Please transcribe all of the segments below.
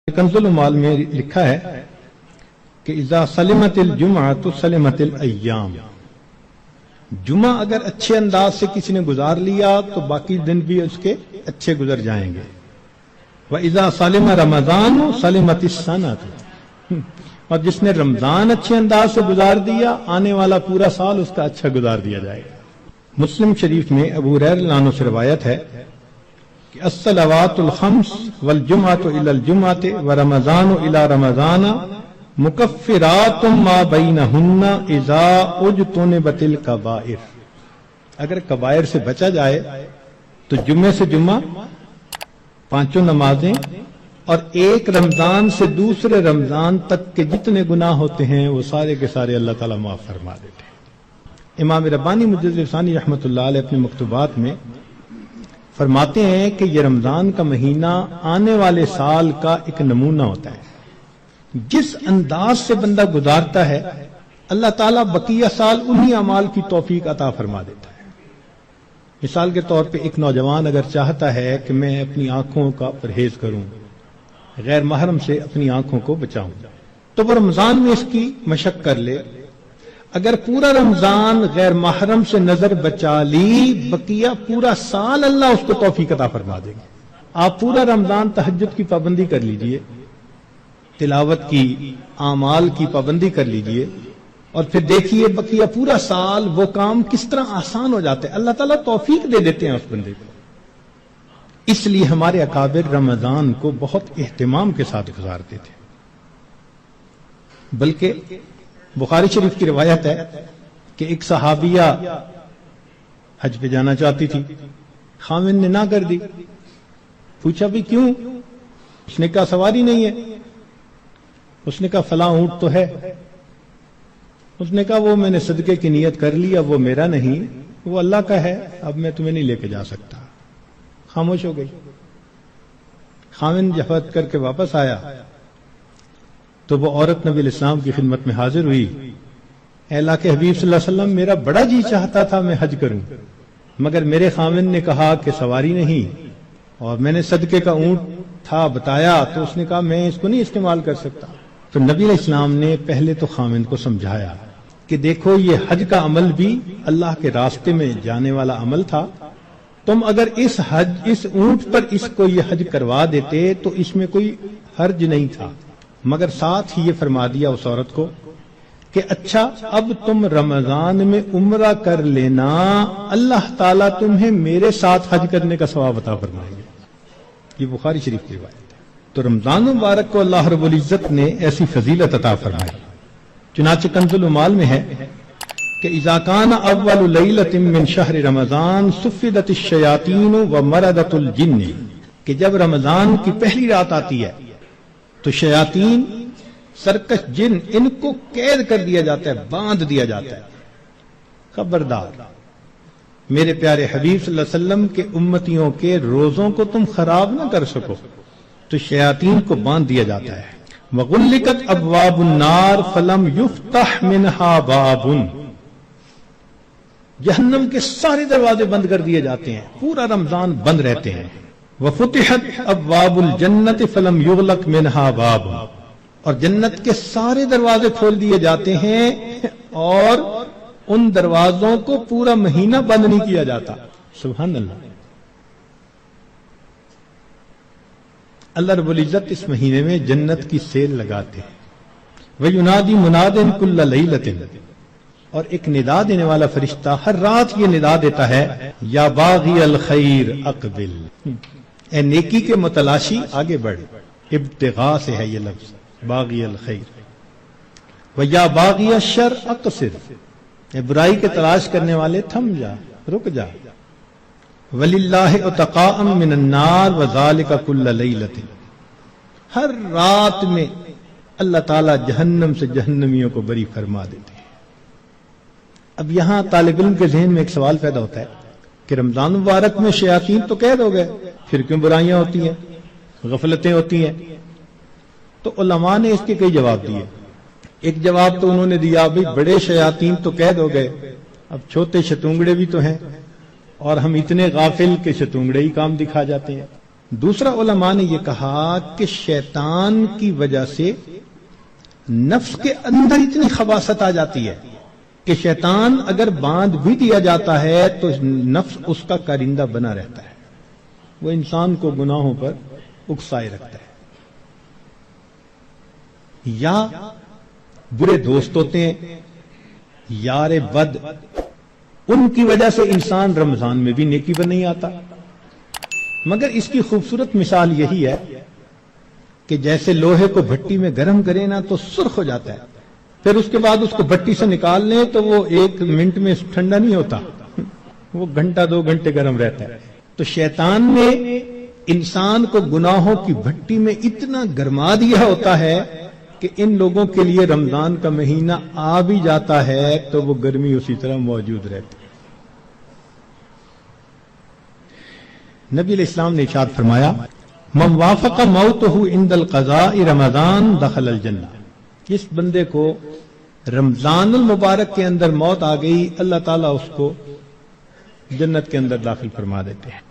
کنزل المال میں لکھا ہے کہ اذا سلمت الجمعۃ سلمت الایام، جمعہ اگر اچھے انداز سے کسی نے گزار لیا تو باقی دن بھی اس کے اچھے گزر جائیں گے۔ وَإِذَا سَلِمَ رَمَضَانُ سَلِمَتِ السَّنَةُ، اور جس نے رمضان اچھے انداز سے گزار دیا آنے والا پورا سال اس کا اچھا گزار دیا جائے گا۔ مسلم شریف میں ابو ہریرہ رضی اللہ عنہ سے روایت ہے کہ الصلوات الخمس والجمعۃ الی الجمعۃ ورمضان الی رمضان مکفرات ما بینہن اذا اجتنبت الکبائر، اگر کبائر سے بچا جائے تو جمعے سے جمعہ پانچوں نمازیں اور ایک رمضان سے دوسرے رمضان تک کے جتنے گناہ ہوتے ہیں وہ سارے کے سارے اللہ تعالیٰ معاف فرما دیتے ہیں۔ امام ربانی مجدد ثانی رحمۃ اللہ علیہ اپنے مکتوبات میں فرماتے ہیں کہ یہ رمضان کا مہینہ آنے والے سال کا ایک نمونہ ہوتا ہے۔ جس انداز سے بندہ گزارتا ہے اللہ تعالیٰ بقیہ سال انہی اعمال کی توفیق عطا فرما دیتا ہے۔ مثال کے طور پہ ایک نوجوان اگر چاہتا ہے کہ میں اپنی آنکھوں کا پرہیز کروں، غیر محرم سے اپنی آنکھوں کو بچاؤں، تو وہ رمضان میں اس کی مشق کر لے۔ اگر پورا رمضان غیر محرم سے نظر بچا لی، بقیہ پورا سال اللہ اس کو توفیق عطا فرما دے گا۔ آپ پورا رمضان تہجد کی پابندی کر لیجئے، تلاوت کی، اعمال کی پابندی کر لیجئے، اور پھر دیکھیے بقیہ پورا سال وہ کام کس طرح آسان ہو جاتے ہیں، اللہ تعالیٰ توفیق دے دیتے ہیں اس بندے کو۔ اس لیے ہمارے اکابر رمضان کو بہت اہتمام کے ساتھ گزارتے تھے۔ بلکہ بخاری شریف کی روایت ہے کہ ایک صحابیہ حج پہ جانا چاہتی تھی، خاوند نے نہ کر دی۔ پوچھا بھی کیوں؟ اس نے کہا سواری نہیں ہے۔ اس نے کہا فلاں اونٹ تو ہے۔ اس نے کہا وہ میں نے صدقے کی نیت کر لی، اب وہ میرا نہیں، وہ اللہ کا ہے، اب میں تمہیں نہیں لے کے جا سکتا۔ خاموش ہو گئی۔ خاوند جفت کر کے واپس آیا تو وہ عورت نبی علیہ السلام کی خدمت میں حاضر ہوئی۔ اے اللہ کے حبیب صلی اللہ علیہ وسلم، میرا بڑا جی چاہتا تھا میں حج کروں، مگر میرے خاوند نے کہا کہ سواری نہیں، اور میں نے صدقے کا اونٹ تھا بتایا تو اس نے کہا میں اس کو نہیں استعمال کر سکتا۔ تو نبی علیہ السلام نے پہلے تو خاوند کو سمجھایا کہ دیکھو یہ حج کا عمل بھی اللہ کے راستے میں جانے والا عمل تھا، تم اگر اس اونٹ پر اس کو یہ حج کروا دیتے تو اس میں کوئی حرج نہیں تھا، مگر ساتھ ہی یہ فرما دیا اس عورت کو کہ اچھا اب تم رمضان میں عمرہ کر لینا، اللہ تعالیٰ تمہیں میرے ساتھ حج کرنے کا ثواب عطا فرمائیں گے۔ یہ بخاری شریف کی روایت ہے۔ تو رمضان مبارک کو اللہ رب العزت نے ایسی فضیلت عطا فرمائی۔ چنانچہ کنز المال میں ہے کہ اذا کان اول لیلۃ من شہر رمضان صفدت الشیاطین ومردت الجن، کہ جب رمضان کی پہلی رات آتی ہے تو شیاطین، سرکش جن، ان کو قید کر دیا جاتا ہے، باندھ دیا جاتا ہے۔ خبردار، میرے پیارے حبیب صلی اللہ علیہ وسلم کے امتیوں کے روزوں کو تم خراب نہ کر سکو، تو شیاطین کو باندھ دیا جاتا ہے۔ وغلقت ابواب النار فلم یفتح منها باب، جہنم کے سارے دروازے بند کر دیے جاتے ہیں، پورا رمضان بند رہتے ہیں۔ وفتحت ابواب الجنت فلم یغلق منها باب، اور جنت کے سارے دروازے کھول دیے جاتے ہیں اور ان دروازوں کو پورا مہینہ بند نہیں کیا جاتا۔ سبحان اللہ۔ اللہ رب العزت اس مہینے میں جنت کی سیل لگاتے ہیں۔ وَيُنَادِي مُنَادٍ كُلَّ لَيْلَةٍ، اور ایک ندا دینے والا فرشتہ ہر رات یہ ندا دیتا ہے، یا باغی الخیر اقبل، اے نیکی کے متلاشی آگے بڑھ۔ ابتغاء سے ہے یہ لفظ، باغی الخیر۔ وَيَا بَاغِيَ الشَّرِّ اقصر، اے برائی کے تلاش کرنے والے تھم جا، رک جا۔ وَلِلَّهِ عُتَقَاءً مِّنَ النَّارِ وَذَلِكَ كُلَّ لَيْلَةٍ، ہر رات میں اللہ تعالیٰ جہنم سے جہنمیوں کو بری فرما دیتے ہیں۔ اب یہاں طالب علم کے ذہن میں ایک سوال پیدا ہوتا ہے کہ رمضان مبارک میں شیاطین تو قید ہو گئے، پھر کیوں برائیاں ہوتی ہیں، غفلتیں ہوتی ہیں؟ تو علماء نے اس کے کئی جواب دیے۔ ایک جواب تو انہوں نے دیا بھئی بڑے شیاطین تو قید ہو گئے، اب چھوٹے شتونگڑے بھی تو ہیں، اور ہم اتنے غافل کہ شتونگڑے ہی کام دکھا جاتے ہیں۔ دوسرا علماء نے یہ کہا کہ شیطان کی وجہ سے نفس کے اندر اتنی خباثت آ جاتی ہے کہ شیطان اگر باندھ بھی دیا جاتا ہے تو نفس اس کا کارندہ بنا رہتا ہے، وہ انسان کو گناہوں پر اکسائے رکھتا ہے۔ یا برے دوست ہوتے ہیں، یار بد، ان کی وجہ سے انسان رمضان میں بھی نیکی پر نہیں آتا۔ مگر اس کی خوبصورت مثال یہی ہے کہ جیسے لوہے کو بھٹی میں گرم کرے نا تو سرخ ہو جاتا ہے، پھر اس کے بعد اس کو بھٹی سے نکال لیں تو وہ 1 منٹ میں ٹھنڈا نہیں ہوتا، وہ گھنٹہ 2 گھنٹے گرم رہتا ہے۔ تو شیطان نے انسان کو گناہوں کی بھٹی میں اتنا گرما دیا ہوتا ہے کہ ان لوگوں کے لیے رمضان کا مہینہ آ بھی جاتا ہے تو وہ گرمی اسی طرح موجود رہتی ہے۔ نبی علیہ السلام نے ارشاد فرمایا، من وافق موتہ عند القضاء رمضان دخل الجنہ، جس بندے کو رمضان المبارک کے اندر موت آ گئی اللہ تعالیٰ اس کو جنت کے اندر داخل فرما دیتے ہیں۔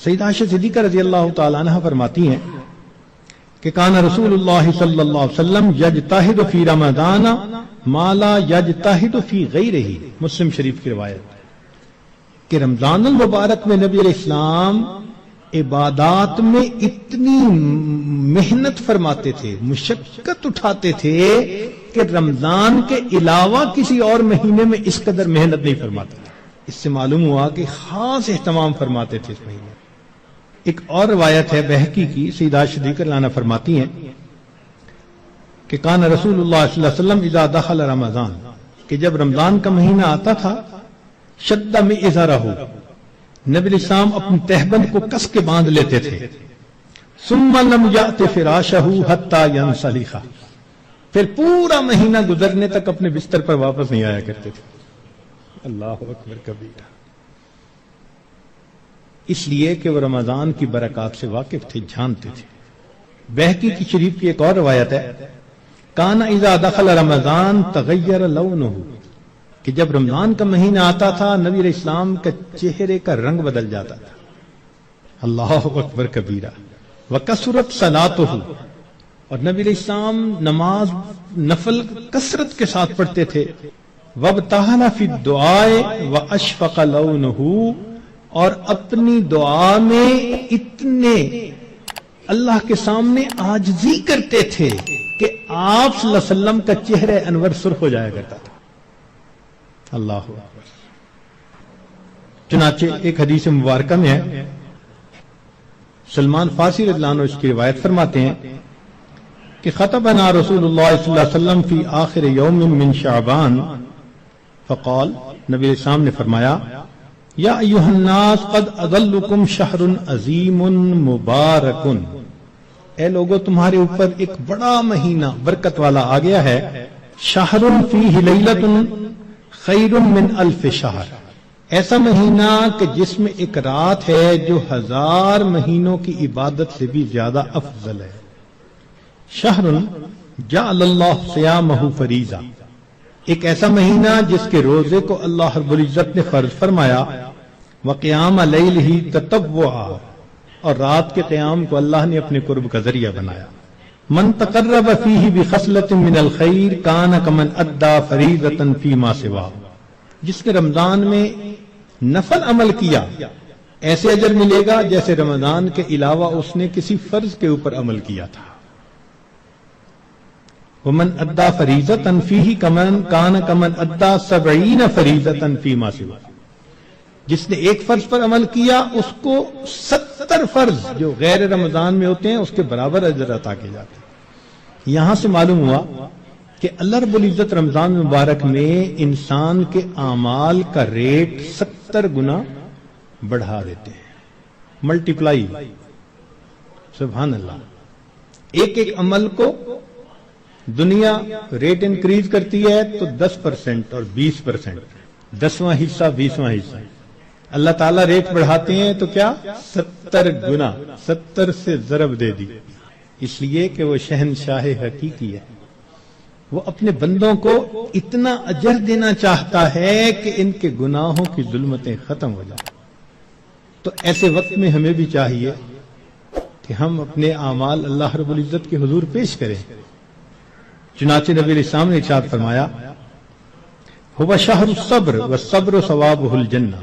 سیدہ عائشہ صدیقہ رضی اللہ تعالیٰ عنہ فرماتی ہیں کہ کان رسول اللہ صلی اللہ علیہ وسلم یجتہد فی رمضان ما لا یجتہد فی غیرہ، مسلم شریف کی روایت کہ رمضان المبارک میں نبی علیہ السلام عبادات میں اتنی محنت فرماتے تھے، مشقت اٹھاتے تھے کہ رمضان کے علاوہ کسی اور مہینے میں اس قدر محنت نہیں فرماتے تھے۔ اس سے معلوم ہوا کہ خاص اہتمام فرماتے تھے اس مہینے۔ ایک اور روایت ہے بہقی کی، سیدہ صدیقہ عنہ فرماتی ہیں کہ کان رسول اللہ صلی اللہ علیہ وسلم اذا دخل رمضان، کہ جب رمضان کا مہینہ آتا تھا، شد مئزرہ، نبی علیہ السلام اپنی تہبند کو کس کے باندھ لیتے تھے، ثم لم یأت فراشہ حتی ینسلخ، پھر پورا مہینہ گزرنے تک اپنے بستر پر واپس نہیں آیا کرتے تھے۔ اللہ اکبر کبیرہ، اس لیے کہ وہ رمضان کی برکات سے واقف تھے، جانتے تھے۔ بہقی کی شریف کی ایک اور روایت ہے، کان اذا دخل رمضان تغیر لونہ، کہ جب رمضان کا مہینہ آتا تھا نبی علیہ السلام کا چہرے کا رنگ بدل جاتا تھا۔ اللہ اکبر کبیرہ، وکثرت صلاتہ، اور نبی علیہ السلام نماز نفل کثرت کے ساتھ پڑھتے تھے۔ وابتہل فی الدعاء واشفق لونہ، اور اپنی دعا میں اتنے اللہ کے سامنے عاجزی کرتے تھے کہ آپ صلی اللہ علیہ وسلم کا چہرہ انور سرخ ہو جایا کرتا تھا۔ اللہ اکبر۔ چنانچہ ایک حدیث مبارکہ میں ہے، سلمان فارسی رضی اللہ عنہ اس کی روایت فرماتے ہیں کہ خطبنا رسول اللہ صلی اللہ علیہ وسلم فی آخر یوم من شعبان فقال، نبی علیہ السلام نے فرمایا، یا ایھا الناس قد اظلکم شہر عظیم مبارک، اے لوگو تمہارے اوپر ایک بڑا مہینہ برکت والا آ گیا ہے، شہر فیہ لیلۃ خیر من الف شہر، ایسا مہینہ کہ جس میں ایک رات ہے جو 1000 مہینوں کی عبادت سے بھی زیادہ افضل ہے۔ شہر جعل اللہ صیامہ فریضہ، ایک ایسا مہینہ جس کے روزے کو اللہ رب العزت نے فرض فرمایا، وقیام لیلہ تطوعا، اور رات کے قیام کو اللہ نے اپنے قرب کا ذریعہ بنایا۔ من تقرب فیہ بخصلۃ من الخیر کان کمن ادى فریضۃ فیما سوا، جس نے رمضان میں نفل عمل کیا ایسے اجر ملے گا جیسے رمضان کے علاوہ اس نے کسی فرض کے اوپر عمل کیا تھا۔ ومن ادى فریضۃ فیہ کان کمن ادى 70 فریضۃ فیما سوا، جس نے ایک فرض پر عمل کیا اس کو 70 فرض جو غیر رمضان میں ہوتے ہیں اس کے برابر اجر عطا کیے جاتے ہیں۔ یہاں سے معلوم ہوا کہ اللہ رب العزت رمضان مبارک میں انسان کے اعمال کا ریٹ 70 گنا بڑھا دیتے ہیں، ملٹیپلائی، سبحان اللہ۔ ایک ایک عمل کو دنیا ریٹ انکریز کرتی ہے تو 10% اور 20%، 10واں حصہ 20واں حصہ، اللہ تعالیٰ ریٹ بڑھاتے ہیں تو کیا 70 گنا، 70 سے ضرب دے دی، اس لیے کہ وہ شہنشاہ حقیقی ہے، وہ اپنے بندوں کو اتنا اجر دینا چاہتا ہے کہ ان کے گناہوں کی ظلمتیں ختم ہو جائیں۔ تو ایسے وقت میں ہمیں بھی چاہیے کہ ہم اپنے اعمال اللہ رب العزت کے حضور پیش کریں۔ چنانچہ نبی علیہ السلام نے ارشاد فرمایا هو شہر الصبر والصبر ثوابہ الجنہ،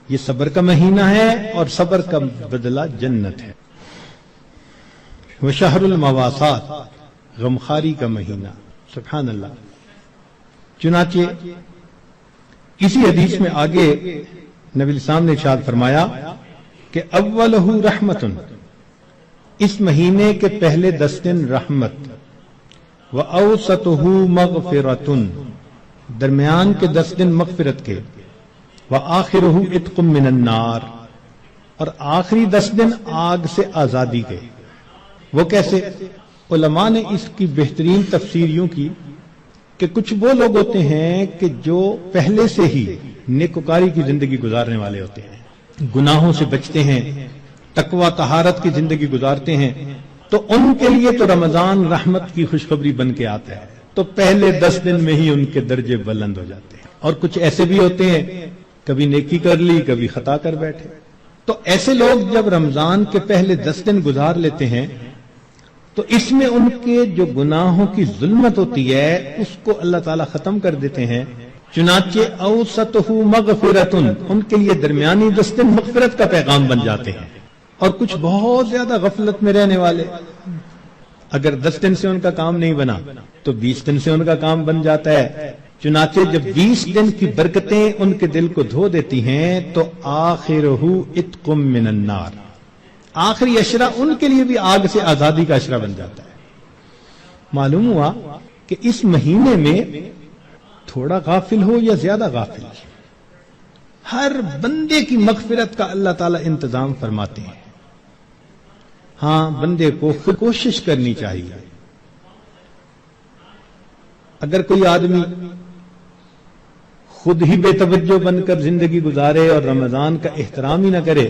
یہ صبر کا مہینہ ہے اور صبر کا بدلہ جنت ہے۔ وہ شہر المواسات، غمخاری کا مہینہ، سبحان اللہ۔ چنانچہ اسی حدیث میں آگے نبی الاسلام نے ارشاد فرمایا کہ اولہ رحمت، اس مہینے کے پہلے 10 دن رحمت، وَأَوْسَطُهُ مَغْفِرَةٌ، درمیان کے 10 دن مغفرت کے، وَآخِرُهُ عِتْقٌ مِّنَ النَّارِ، اور آخری 10 دن آگ سے آزادی کے۔ وہ کیسے؟ علماء نے اس کی بہترین تفسیر یوں کی کہ کچھ وہ لوگ ہوتے ہیں کہ جو پہلے سے ہی نیکوکاری کی زندگی گزارنے والے ہوتے ہیں، گناہوں سے بچتے ہیں، تقوی طہارت کی زندگی گزارتے ہیں، تو ان کے لیے تو رمضان رحمت کی خوشخبری بن کے آتا ہے، تو پہلے 10 دن میں ہی ان کے درجے بلند ہو جاتے ہیں۔ اور کچھ ایسے بھی ہوتے ہیں کبھی نیکی کر لی کبھی خطا کر بیٹھے، تو ایسے لوگ جب رمضان کے پہلے 10 دن گزار لیتے ہیں تو اس میں ان کے جو گناہوں کی ظلمت ہوتی ہے اس کو اللہ تعالیٰ ختم کر دیتے ہیں۔ چنانچہ اوسطہ مغفرتن، ان کے لیے درمیانی 10 دن مغفرت کا پیغام بن جاتے ہیں۔ اور کچھ بہت زیادہ غفلت میں رہنے والے، اگر 10 دن سے ان کا کام نہیں بنا تو 20 دن سے ان کا کام بن جاتا ہے۔ چنانچہ جب 20 دن کی برکتیں ان کے دل کو دھو دیتی ہیں تو آخرہ عتق من النار، آخری اشرہ ان کے لیے بھی آگ سے آزادی کا اشرہ بن جاتا ہے۔ معلوم ہوا کہ اس مہینے میں تھوڑا غافل ہو یا زیادہ غافل، ہر بندے کی مغفرت کا اللہ تعالیٰ انتظام فرماتے ہیں۔ ہاں، بندے کو خود کوشش کرنی چاہیے۔ اگر کوئی آدمی خود ہی بے توجہ بن کر زندگی گزارے اور رمضان کا احترام ہی نہ کرے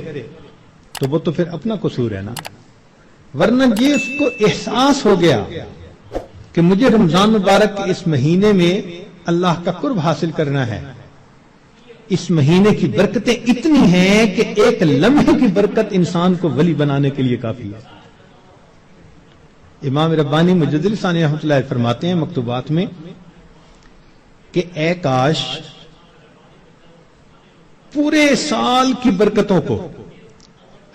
تو وہ تو پھر اپنا قصور ہے نا، ورنہ یہ اس کو احساس ہو گیا کہ مجھے رمضان مبارک کے اس مہینے میں اللہ کا قرب حاصل کرنا ہے، اس مہینے کی برکتیں اتنی ہیں کہ ایک لمحے کی برکت انسان کو ولی بنانے کے لیے کافی ہے۔ امام ربانی مجدد ثانی رحمۃ اللہ علیہ فرماتے ہیں مکتوبات میں کہ اے کاش پورے سال کی برکتوں کو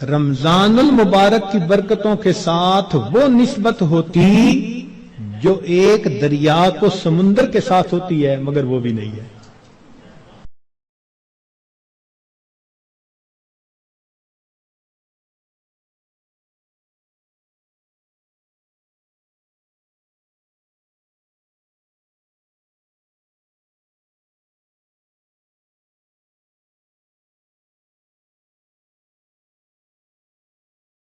رمضان المبارک کی برکتوں کے ساتھ وہ نسبت ہوتی جو ایک دریا کو سمندر کے ساتھ ہوتی ہے، مگر وہ بھی نہیں ہے۔